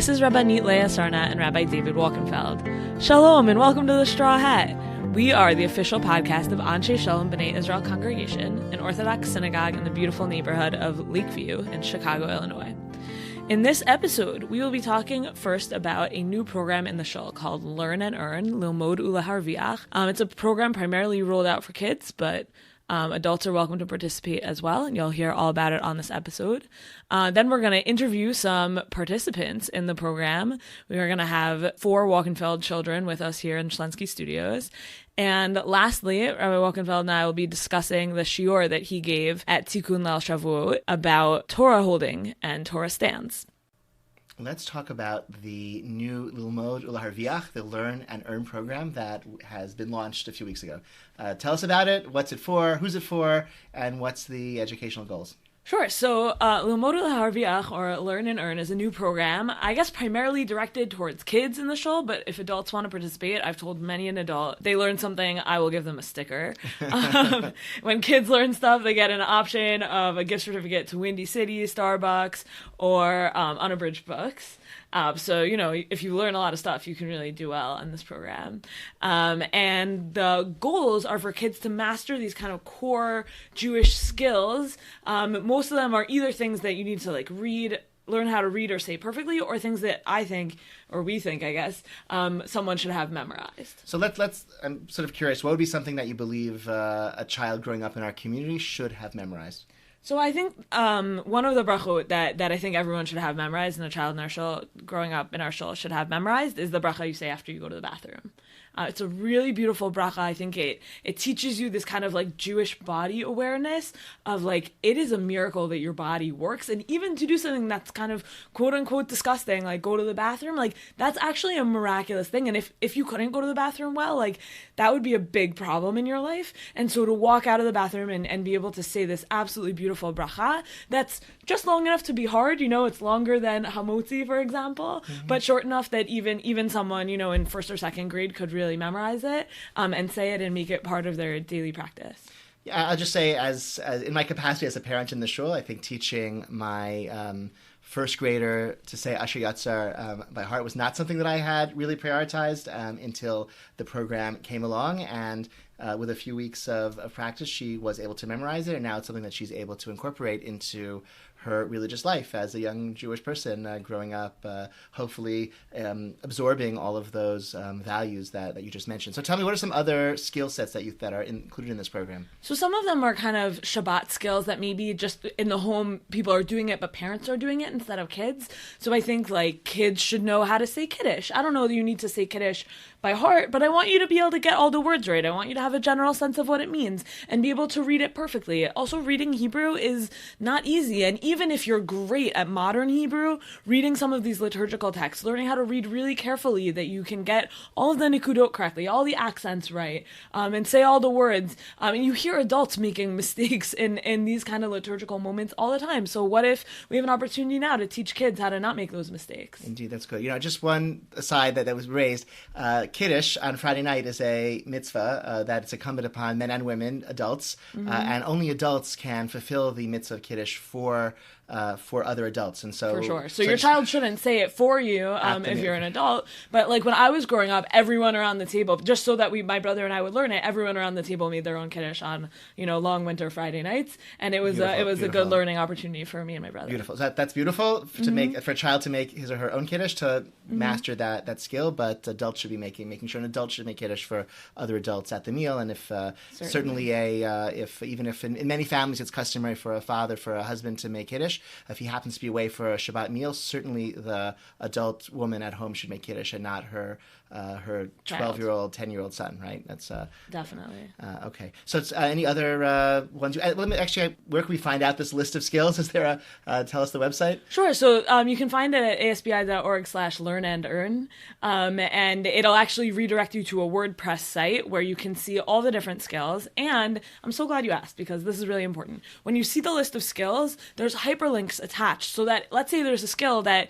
This is Rabbanit Sarna and Rabbi David Wolkenfeld. Shalom and welcome to the Straw Hat. We are the official podcast of Anshe Shalom B'nai Israel Congregation, an Orthodox synagogue in the beautiful neighborhood of Lakeview in Chicago, Illinois. In this episode, we will be talking first about a new program in the shul called Learn and Earn, Lilmod Uleharviach. It's a program primarily rolled out for kids, but adults are welcome to participate as well, and you'll hear all about it on this episode. Then we're going to interview some participants in the program. We are going to have 4 Wolkenfeld children with us here in Schlensky Studios. And lastly, Rabbi Wolkenfeld and I will be discussing the shiur that he gave at Tikkun Leil Shavuot about Torah holding and Torah stands. Let's talk about the new Lilmod Uleharviach, the Learn and Earn program that has been launched a few weeks ago. Tell us about it, what's it for, who's it for, and what's the educational goals? Sure. So Lilmod Uleharviach, or Learn and Earn, is a new program, I guess primarily directed towards kids in the shul, but if adults want to participate, I've told many an adult, they learn something, I will give them a sticker. When kids learn stuff, they get an option of a gift certificate to Windy City, Starbucks, or unabridged books. So, if you learn a lot of stuff, you can really do well in this program. And the goals are for kids to master these kind of core Jewish skills. Most of them are either things that you need to learn how to read or say perfectly, or things that we think, I guess, someone should have memorized. So let's. I'm sort of curious. What would be something that you believe a child growing up in our community should have memorized? So I think one of the brachot that I think everyone should have memorized, and a child in our shul growing up in our shul should have memorized, is the bracha you say after you go to the bathroom. It's a really beautiful bracha. I think it teaches you this kind of Jewish body awareness of it is a miracle that your body works, and even to do something that's kind of quote unquote disgusting, like go to the bathroom, that's actually a miraculous thing. And if you couldn't go to the bathroom well, that would be a big problem in your life. And so to walk out of the bathroom and be able to say this absolutely beautiful bracha that's just long enough to be hard, it's longer than Hamotzi, for example, but short enough that even someone, in first or second grade could really memorize it and say it and make it part of their daily practice. Yeah, I'll just say, as in my capacity as a parent in the shul, I think teaching my first grader to say Asher Yatzar by heart was not something that I had really prioritized until the program came along, and with a few weeks of practice, she was able to memorize it, and now it's something that she's able to incorporate into her religious life as a young Jewish person growing up, hopefully absorbing all of those values that you just mentioned. So tell me, what are some other skill sets that are included in this program? So some of them are kind of Shabbat skills that maybe just in the home people are doing it, but parents are doing it instead of kids. So I think kids should know how to say Kiddush. I don't know that you need to say Kiddush by heart, but I want you to be able to get all the words right. I want you to have a general sense of what it means and be able to read it perfectly. Also, reading Hebrew is not easy, and even if you're great at modern Hebrew, reading some of these liturgical texts, learning how to read really carefully that you can get all of the nikudot correctly, all the accents right, and say all the words. And you hear adults making mistakes in these kind of liturgical moments all the time. So what if we have an opportunity now to teach kids how to not make those mistakes? Indeed, that's good. Just one aside that was raised. Kiddush on Friday night is a mitzvah that it's incumbent upon men and women, adults, and only adults can fulfill the mitzvah of Kiddush for other adults. And so, for sure. So your child shouldn't say it for you if you're an adult. But when I was growing up, everyone around the table, just so that my brother and I would learn it, everyone around the table made their own Kiddush on long winter Friday nights, and it was a good learning opportunity for me and my brother. Beautiful. That's beautiful to make for a child to make his or her own Kiddush, to master that skill. But adults should be making sure an adult should make Kiddush for other adults at the meal. And if certainly in many families it's customary for a husband to make Kiddush, if he happens to be away for a Shabbat meal, certainly the adult woman at home should make Kiddush and not her 12-year-old, 10-year-old son, right? That's definitely okay. So, it's, any other ones? Where can we find out this list of skills? Is there tell us the website? Sure. So you can find it at asbi.org/learnandearn, and it'll actually redirect you to a WordPress site where you can see all the different skills. And I'm so glad you asked, because this is really important. When you see the list of skills, there's hyperlinks attached, so that let's say there's a skill that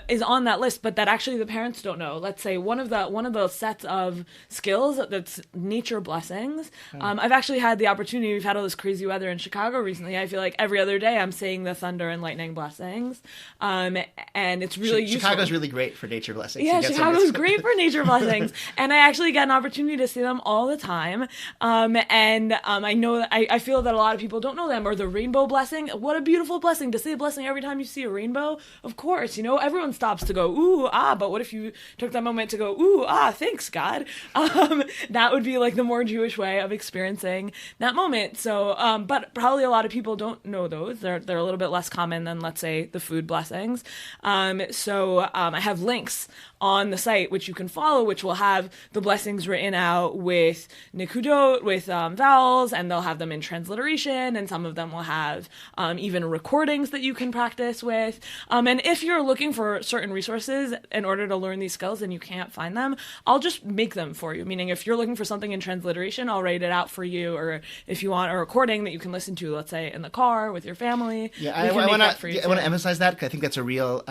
is on that list, but that actually the parents don't know. Let's say one of the sets of skills that's nature blessings. I've actually had the opportunity. We've had all this crazy weather in Chicago recently. I feel like every other day I'm saying the thunder and lightning blessings, and it's really useful. Chicago's really great for nature blessings. Yeah, Chicago's great for nature blessings, and I actually get an opportunity to see them all the time. I know that I feel that a lot of people don't know them, or the rainbow blessing. What a beautiful blessing to say a blessing every time you see a rainbow. Of course, everyone stops to go, ooh, ah, but what if you took that moment to go, ooh, ah, thanks, God. That would be like the more Jewish way of experiencing that moment. So, but probably a lot of people don't know those. They're a little bit less common than, let's say, the food blessings. So I have links on the site which you can follow, which will have the blessings written out with nikudot, with vowels, and they'll have them in transliteration, and some of them will have even recordings that you can practice with. And if you're looking for certain resources in order to learn these skills and you can't find them, I'll just make them for you. Meaning, if you're looking for something in transliteration, I'll write it out for you. Or if you want a recording that you can listen to, let's say in the car with your family, I want to emphasize that, because I think that's a real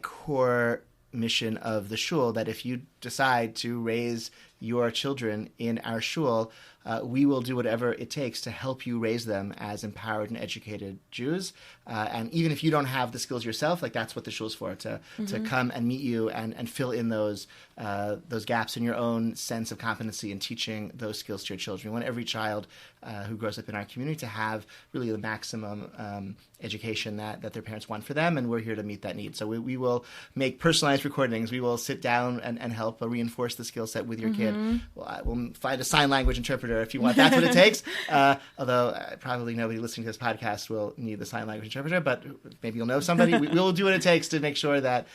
core mission of the shul, that if you decide to raise your children in our shul, we will do whatever it takes to help you raise them as empowered and educated Jews. And even if you don't have the skills yourself, that's what the shul's for, to come and meet you and fill in those gaps in your own sense of competency in teaching those skills to your children. We want every child who grows up in our community to have really the maximum education that their parents want for them, and we're here to meet that need. So we will make personalized recordings. We will sit down and help reinforce the skill set with your kid. We'll find a sign language interpreter if you want. That's what it takes. Although probably nobody listening to this podcast will need the sign language interpreter, but maybe you'll know somebody. We will do what it takes to make sure that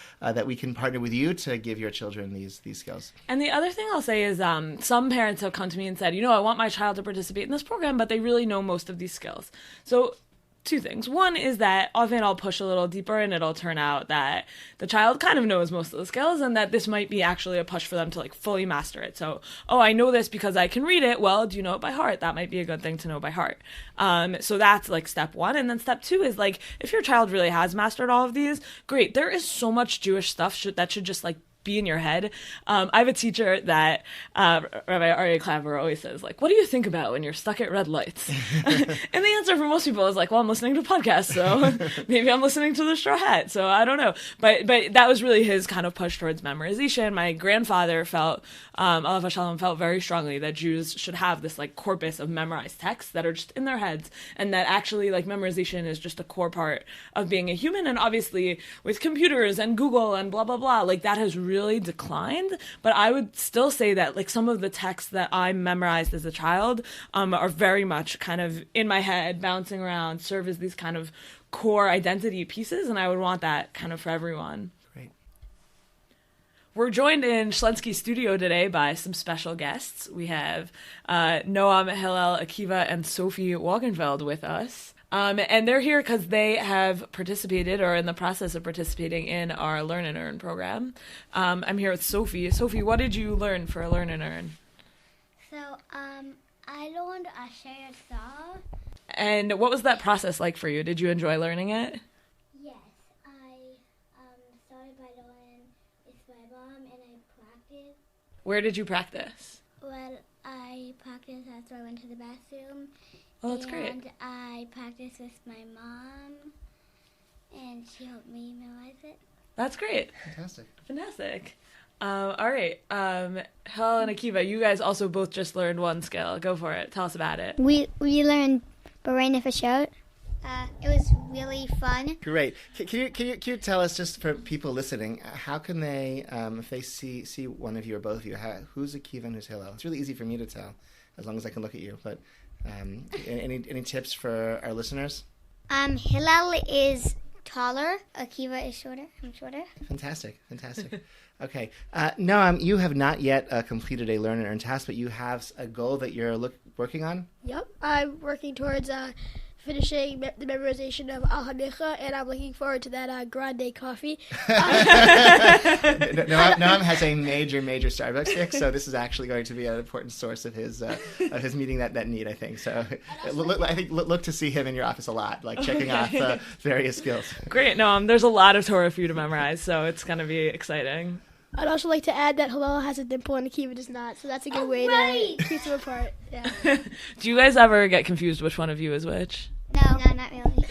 we can partner with you to give your children these skills. And the other thing I'll say is some parents have come to me and said, I want my child to participate in this program, but they really know most of these skills. So two things. One is that often I'll push a little deeper and it'll turn out that the child kind of knows most of the skills, and that this might be actually a push for them to fully master it. So, I know this because I can read it. Well, do you know it by heart? That might be a good thing to know by heart. So that's step one. And then step two is if your child really has mastered all of these, great. There is so much Jewish stuff that should just be in your head. I have a teacher that Rabbi Aryeh Klaver always says, what do you think about when you're stuck at red lights? And the answer for most people is well, I'm listening to podcasts, so maybe I'm listening to the Straw Hat, so I don't know. But that was really his kind of push towards memorization. My grandfather felt, Alav Hashalom, felt very strongly that Jews should have this corpus of memorized texts that are just in their heads, and that actually memorization is just a core part of being a human. And obviously with computers and Google and blah, blah, blah, that has really declined, but I would still say that some of the texts that I memorized as a child are very much kind of in my head, bouncing around, serve as these kind of core identity pieces, and I would want that kind of for everyone. Great. We're joined in Shlensky's studio today by some special guests. We have Noam, Hillel, Akiva, and Sophie Wolkenfeld with us. And they're here because they have participated, or in the process of participating, in our Learn and Earn program. I'm here with Sophie. Sophie, what did you learn for Learn and Earn? So, I learned a shiur. And what was that process like for you? Did you enjoy learning it? Yes, I started by learning Islam, and I practiced. Where did you practice? Well, I practiced after I went to the bathroom. Oh, that's great. And I practiced with my mom, and she helped me memorize it. That's great. Fantastic. All right. Hillel and Akiva, you guys also both just learned one skill. Go for it. Tell us about it. We learned Bereinah Fashot. It was really fun. Great. Can you tell us, just for people listening, how can they, if they see one of you or both of you, who's Akiva and who's Hillel? It's really easy for me to tell, as long as I can look at you. But any tips for our listeners? Hillel is taller. Akiva is shorter. I'm shorter. Fantastic. Okay. Noam, you have not yet completed a Learn and Earn task, but you have a goal that you're working on? Yep. I'm working towards finishing the memorization of Al Hanicha, and I'm looking forward to that grande coffee. Noam has a major Starbucks fix, so this is actually going to be an important source of his meeting that need, I think. So look to see him in your office a lot, checking off various skills. Great, Noam. There's a lot of Torah for you to memorize, so it's going to be exciting. I'd also like to add that Hillel has a dimple and Akiva does not, so that's a good way to keep them apart. Yeah. Do you guys ever get confused which one of you is which? No, not really.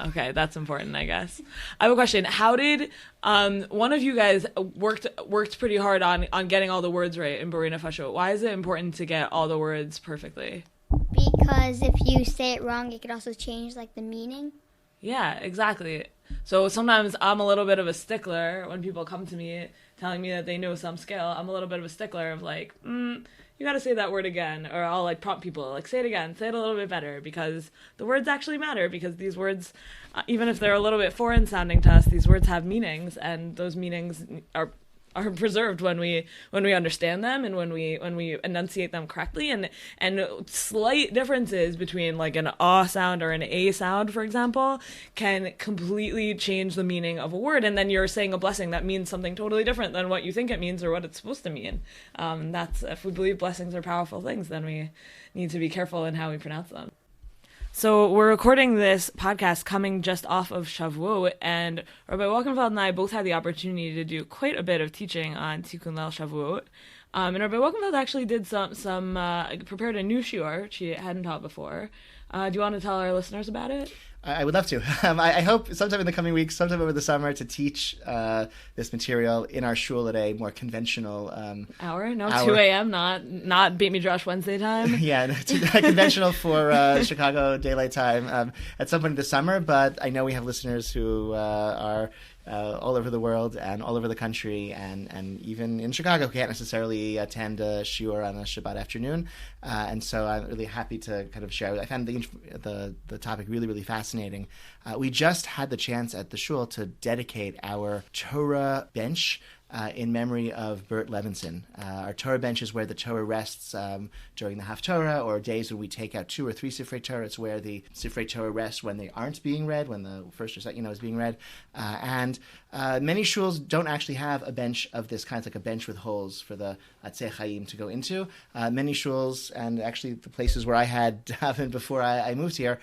Okay, that's important, I guess. I have a question. How did one of you guys worked pretty hard on getting all the words right in Borei Nefashot? Why is it important to get all the words perfectly? Because if you say it wrong, it could also change like the meaning. Yeah, exactly. So sometimes I'm a little bit of a stickler when people come to me telling me that they know some scale. I'm a little bit of a stickler of like, you got to say that word again, or I'll like prompt people like, say it again, say it a little bit better, because the words actually matter, because these words, even if they're a little bit foreign sounding to us, these words have meanings, and those meanings are preserved when we understand them and when we enunciate them correctly, and slight differences between like an ah sound or an a sound, for example, can completely change the meaning of a word, and then you're saying a blessing that means something totally different than what you think it means or what it's supposed to mean. That's, if we believe blessings are powerful things, then we need to be careful in how we pronounce them. So we're recording this podcast coming just off of Shavuot, and Rabbi Wolkenfeld and I both had the opportunity to do quite a bit of teaching on Tikkun Leil Shavuot. And Rabbi Wolkenfeld actually did some prepared a new shiur she hadn't taught before. Do you want to tell our listeners about it? I would love to. I hope sometime in the coming weeks, sometime over the summer, to teach this material in our shul at a more conventional hour. 2 a.m., not Beit Midrash Wednesday time. Yeah, conventional for Chicago daylight time at some point in the summer. But I know we have listeners who are all over the world and all over the country, and even in Chicago can't necessarily attend a shiur on a Shabbat afternoon, and so I'm really happy to kind of share. I found the topic really, really fascinating. We just had the chance at the shul to dedicate our Torah bench in memory of Bert Levinson. Our Torah bench is where the Torah rests during the Haftorah, or days when we take out 2 or 3 Sifrei Torah. It's where the Sifrei Torah rest when they aren't being read, when the first or second is being read. And many shuls don't actually have a bench of this kind, like a bench with holes for the Atzei Chaim to go into. Many shuls, and actually the places where I had davened before I moved here,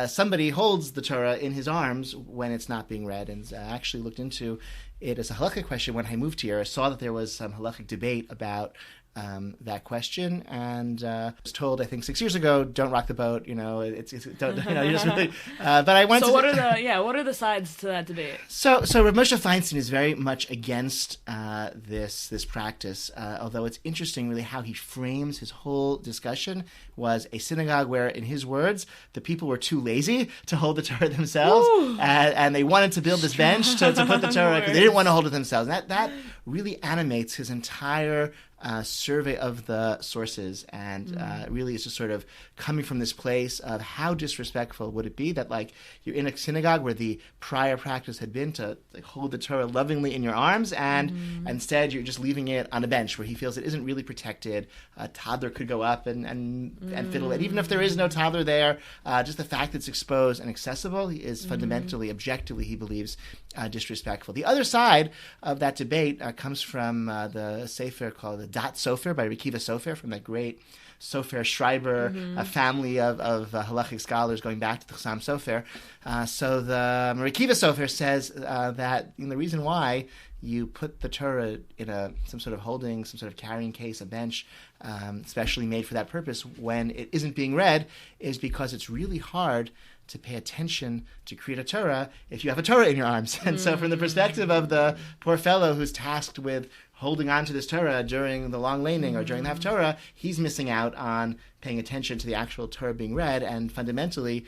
somebody holds the Torah in his arms when it's not being read, and actually looked into it as a halachic question. When I moved here, I saw that there was some halachic debate about that question, and was told, I think 6 years ago, don't rock the boat. It's don't, you just really. But I wanted. So what are the sides to that debate? So Rav Moshe Feinstein is very much against this practice. Although it's interesting, really, how he frames his whole discussion was a synagogue where, in his words, the people were too lazy to hold the Torah themselves, and they wanted to build this bench to put the Torah because they didn't want to hold it themselves. And that really animates his entire survey of the sources, and really is just sort of coming from this place of how disrespectful would it be that, like, you're in a synagogue where the prior practice had been to hold the Torah lovingly in your arms, and instead you're just leaving it on a bench where he feels it isn't really protected. A toddler could go up and fiddle it. Even if there is no toddler there, just the fact that it's exposed and accessible is fundamentally, objectively, he believes, disrespectful. The other side of that debate comes from the sefer called the Dat Sofer by Akiva Sofer, from that great Sofer Schreiber, a family of halachic scholars going back to the Chassam Sofer. So the Akiva Sofer says that the reason why you put the Torah in some sort of holding, some sort of carrying case, a bench, specially made for that purpose when it isn't being read, is because it's really hard to pay attention to Kriyat Torah if you have a Torah in your arms. And so from the perspective of the poor fellow who's tasked with holding on to this Torah during the long laning or during the Haftorah, he's missing out on paying attention to the actual Torah being read. And fundamentally,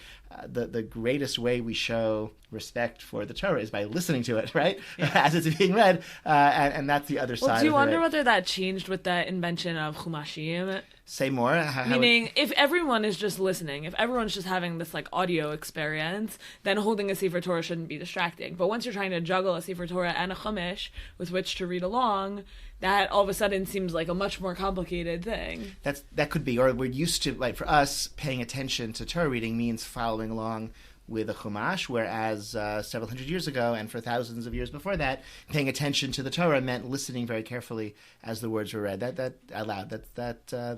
the greatest way we show respect for the Torah is by listening to it, right? Yeah. As it's being read. And that's the other side of it. Do you wonder whether that changed with the invention of Chumashim? Say more. Meaning, if everyone is just listening, if everyone's just having this like audio experience, then holding a Sefer Torah shouldn't be distracting. But once you're trying to juggle a Sefer Torah and a Chumash with which to read along, that all of a sudden seems like a much more complicated thing. That could be, or we're used to, like, for us, paying attention to Torah reading means following along with a chumash, whereas several hundred years ago and for thousands of years before that, paying attention to the Torah meant listening very carefully as the words were read. That aloud.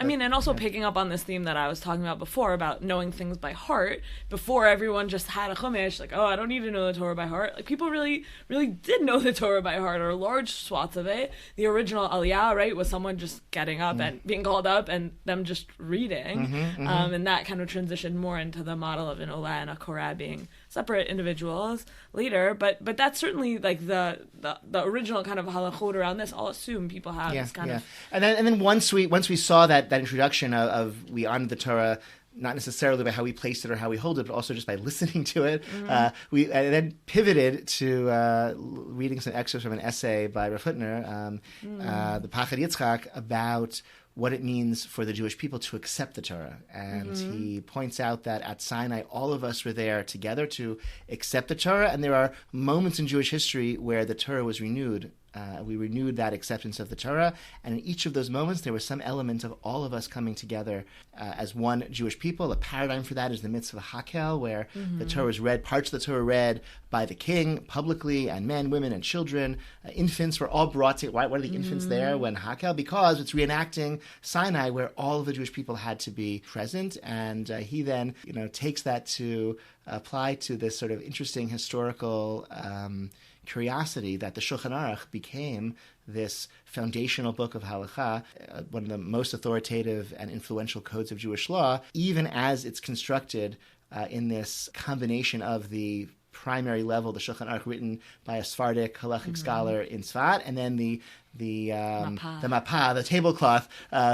And also picking up on this theme that I was talking about before about knowing things by heart. Before everyone just had a chumash, like, oh, I don't need to know the Torah by heart. Like, people really, really did know the Torah by heart, or large swaths of it. The original Aliyah, right, was someone just getting up and being called up and them just reading. And that kind of transitioned more into the model of an Olah and a Korah being separate individuals later. But that's certainly like the original kind of halachot around this. I'll assume people have this kind of. And then once we saw that introduction of we honored the Torah, not necessarily by how we placed it or how we hold it, but also just by listening to it. We then pivoted to reading some excerpts from an essay by Rav Hutner, the Pachad Yitzchak, about what it means for the Jewish people to accept the Torah. And he points out that at Sinai, all of us were there together to accept the Torah, and there are moments in Jewish history where the Torah was renewed. We renewed that acceptance of the Torah, and in each of those moments there was some element of all of us coming together as one Jewish people. A paradigm for that is the mitzvah Hakel, where the Torah is read, parts of the Torah read by the king publicly, and men, women, and children. Infants were all brought to. Why are the infants there when Hakel? Because it's reenacting Sinai, where all of the Jewish people had to be present, and he then takes that to apply to this sort of interesting historical curiosity that the Shulchan Aruch became this foundational book of halakha, one of the most authoritative and influential codes of Jewish law, even as it's constructed in this combination of the primary level, the Shulchan Aruch written by a Sephardic halachic scholar in Tzfat, and then the mapah, the tablecloth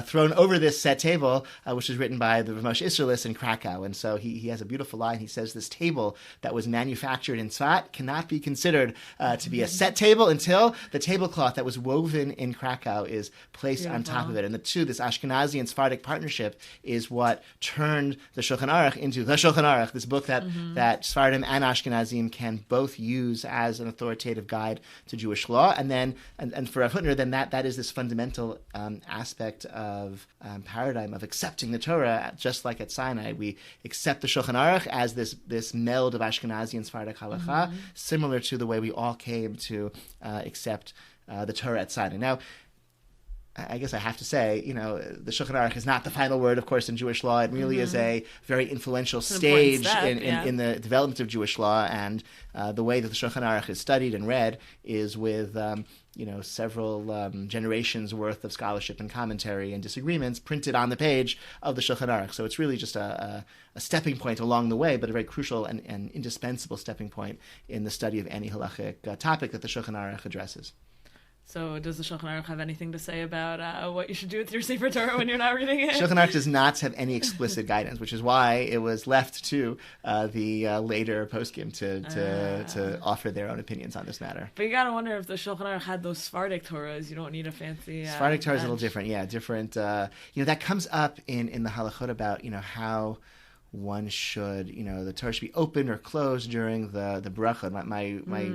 thrown over this set table, which is written by the Rav Moshe Isserlis in Krakow. And so he has a beautiful line. He says this table that was manufactured in Tzfat cannot be considered to be a set table until the tablecloth that was woven in Krakow is placed on top of it. And the two, this Ashkenazi and Sephardic partnership, is what turned the Shulchan Aruch into the Shulchan Aruch, this book that Sephardim and Ashkenazim can both use as an authoritative guide to Jewish law. And then, and for Rav Hutner, then that is this fundamental aspect of paradigm of accepting the Torah, just like at Sinai. We accept the Shulchan Aruch as this meld of Ashkenazi and Sephardic halacha, similar to the way we all came to accept the Torah at Sinai. Now, I guess I have to say, the Shulchan Aruch is not the final word, of course, in Jewish law. It really is a very influential stage in the development of Jewish law, and the way that the Shulchan Aruch is studied and read is with several generations worth of scholarship and commentary and disagreements printed on the page of the Shulchan Aruch. So it's really just a stepping point along the way, but a very crucial and indispensable stepping point in the study of any halachic topic that the Shulchan Aruch addresses. So does the Shulchan Aruch have anything to say about what you should do with your Sefer Torah when you're not reading it? Shulchan Aruch does not have any explicit guidance, which is why it was left to the later poskim to offer their own opinions on this matter. But you got to wonder if the Shulchan Aruch had those Sephardic Torahs. You don't need a fancy... Sephardic Torah is a little different, different. That comes up in the halachot about, how one should, the Torah should be open or closed during the bracha. My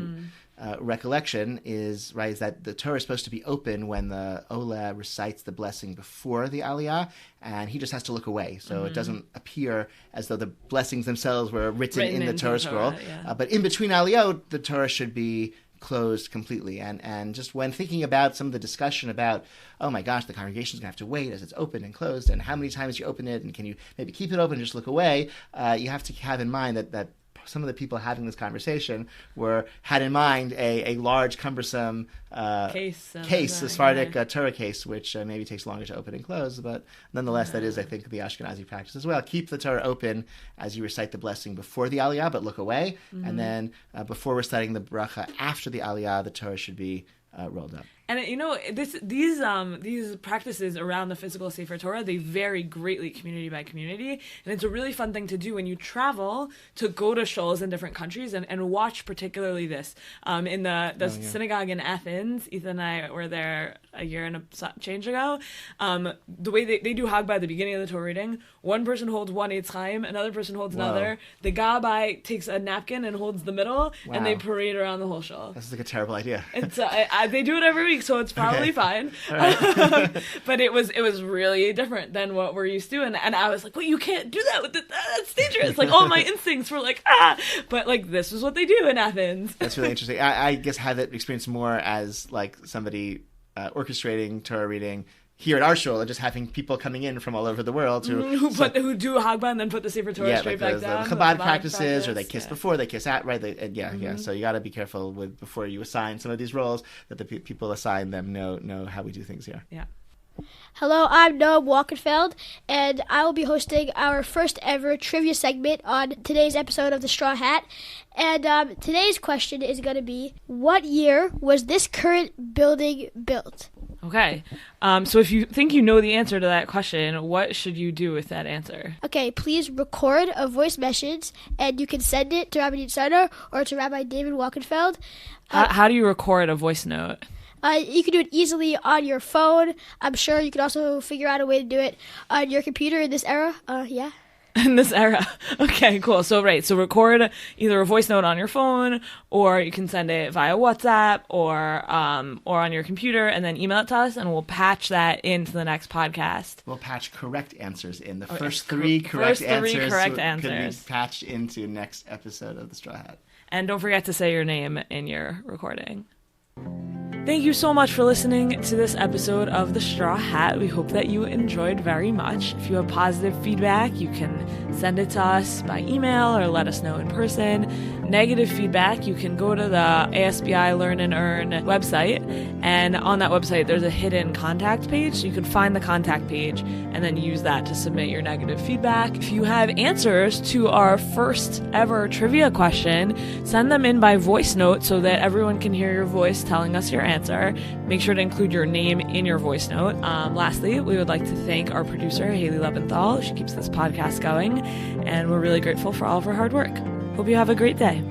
recollection is that the Torah is supposed to be open when the Olah recites the blessing before the Aliyah, and he just has to look away. So it doesn't appear as though the blessings themselves were written in the Torah scroll. But in between Aliyot, the Torah should be closed completely. And just when thinking about some of the discussion about, oh my gosh, the congregation's going to have to wait as it's open and closed, and how many times you open it, and can you maybe keep it open and just look away, you have to have in mind that some of the people having this conversation had in mind a large, cumbersome case, the Sephardic Torah case, which maybe takes longer to open and close, but nonetheless, that is, I think, the Ashkenazi practice as well. Keep the Torah open as you recite the blessing before the Aliyah, but look away, and then before reciting the bracha after the Aliyah, the Torah should be rolled up. And these practices around the physical Sefer Torah, they vary greatly community by community, and it's a really fun thing to do when you travel to go to shuls in different countries and watch particularly this. In the synagogue in Athens, Ethan and I were there a year and a change ago. The way they do Hag by the beginning of the Torah reading, one person holds one Eitz Chaim, another person holds another. The Gabbai takes a napkin and holds the middle, and they parade around the whole shul. This is like a terrible idea. It's they do it every week. week, so it's probably fine. But it was really different than what we're used to, and I was like, well, you can't do that with that's dangerous. Like all my instincts were like, but like this is what they do in Athens. That's really interesting. I guess have that experience more as like somebody orchestrating Torah reading here at our shul, and just having people coming in from all over the world who do Hagba and then put the Sefer Torah straight back down. The Chabad practices, or they kiss before, they kiss at, right? So you got to be careful before you assign some of these roles that the people assign them know how we do things here. Yeah. Hello, I'm Noam Wolkenfeld, and I will be hosting our first ever trivia segment on today's episode of The Straw Hat. And today's question is going to be, what year was this current building built? Okay. So if you think you know the answer to that question, what should you do with that answer? Okay, please record a voice message, and you can send it to Rabbanit Sarna or to Rabbi David Wolkenfeld. How do you record a voice note? You can do it easily on your phone. I'm sure you can also figure out a way to do it on your computer in this era. Yeah. In this era. Okay, cool. So record either a voice note on your phone, or you can send it via WhatsApp or on your computer, and then email it to us, and we'll patch that into the next podcast. We'll patch correct answers in. The first three correct answers could be patched into next episode of The Straw Hat. And don't forget to say your name in your recording. Thank you so much for listening to this episode of The Straw Hat. We hope that you enjoyed very much. If you have positive feedback, you can send it to us by email or let us know in person. Negative feedback, you can go to the ASBI Learn and Earn website, and on that website there's a hidden contact page, so you can find the contact page and then use that to submit your negative feedback. If you have answers to our first ever trivia question, send them in by voice note so that everyone can hear your voice telling us your answer. Make sure to include your name in your voice note. Lastly, we would like to thank our producer, Haley Leventhal. She keeps this podcast going, and we're really grateful for all of her hard work. Hope you have a great day.